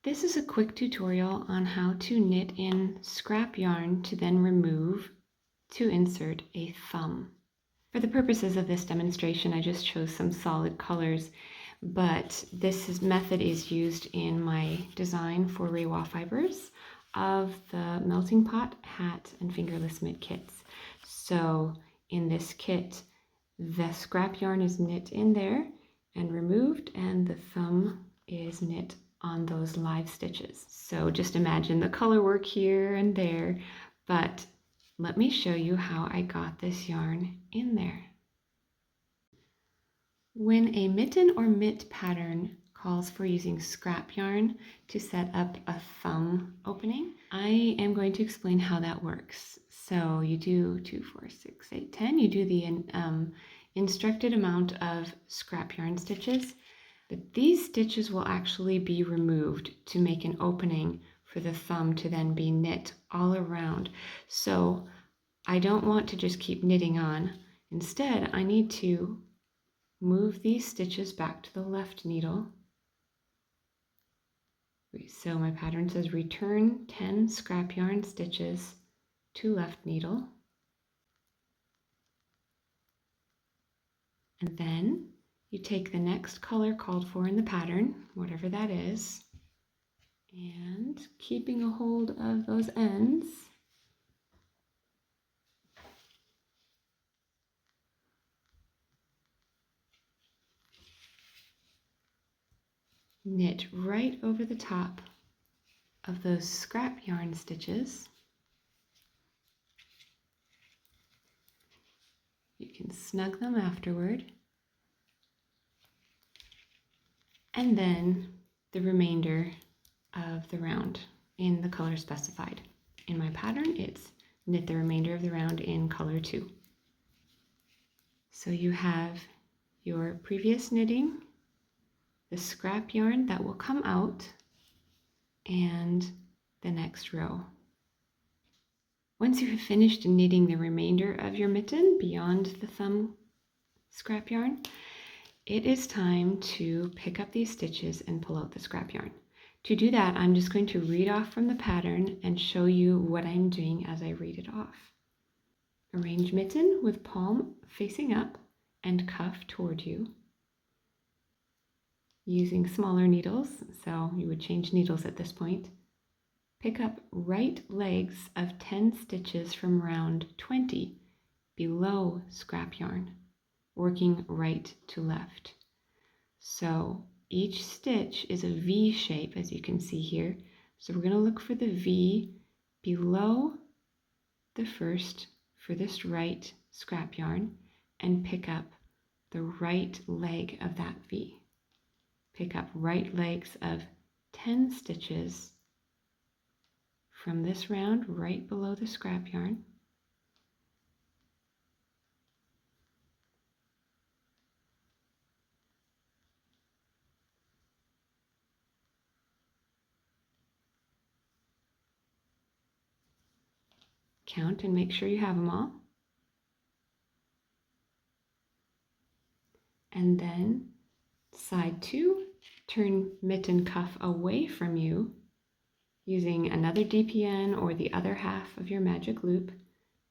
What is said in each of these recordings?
This is a quick tutorial on how to knit in scrap yarn to then remove to insert a thumb. For the purposes of this demonstration, I just chose some solid colors, but this method is used in my design for Reywa Fibers of the melting pot, hat, and fingerless mitt kits. So in this kit, the scrap yarn is knit in there and removed, and the thumb is knit on those live stitches. So just imagine the color work here and there, but let me show you how I got this yarn in there. When a mitten or mitt pattern calls for using scrap yarn to set up a thumb opening, I am going to explain how that works. So you do 2, 4, 6, 8, 10. You do the instructed amount of scrap yarn stitches, but these stitches will actually be removed to make an opening for the thumb to then be knit all around. So I don't want to just keep knitting on. Instead, I need to move these stitches back to the left needle. So my pattern says return 10 scrap yarn stitches to left needle. And then you take the next color called for in the pattern, whatever that is, and keeping a hold of those ends, knit right over the top of those scrap yarn stitches. You can snug them afterward. And then the remainder of the round in the color specified. In my pattern, it's knit the remainder of the round in color 2. So you have your previous knitting, the scrap yarn that will come out, and the next row. Once you have finished knitting the remainder of your mitten beyond the thumb scrap yarn, it is time to pick up these stitches and pull out the scrap yarn. To do that, I'm just going to read off from the pattern and show you what I'm doing as I read it off. Arrange mitten with palm facing up and cuff toward you. Using smaller needles, so you would change needles at this point. Pick up right legs of 10 stitches from round 20 below scrap yarn, working right to left. So each stitch is a V shape, as you can see here. So we're going to look for the V below the first for this right scrap yarn and pick up the right leg of that V. Pick up right legs of 10 stitches from this round right below the scrap yarn. Count and make sure you have them all. And then side 2, turn mitten cuff away from you using another DPN or the other half of your magic loop.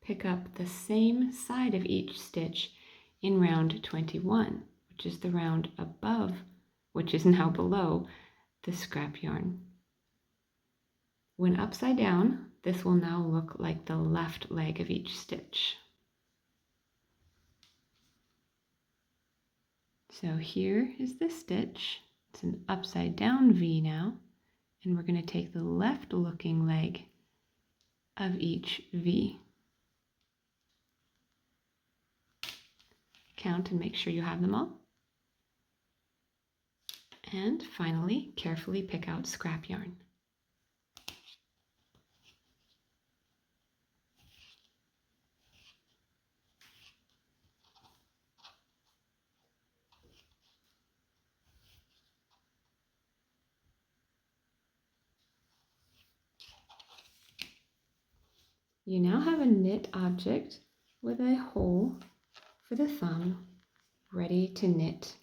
Pick up the same side of each stitch in round 21, which is the round above, which is now below the scrap yarn. When upside down, this will now look like the left leg of each stitch. So here is the stitch. It's an upside down V now, and we're going to take the left looking leg of each V. Count and make sure you have them all. And finally, carefully pick out scrap yarn. You now have a knit object with a hole for the thumb ready to knit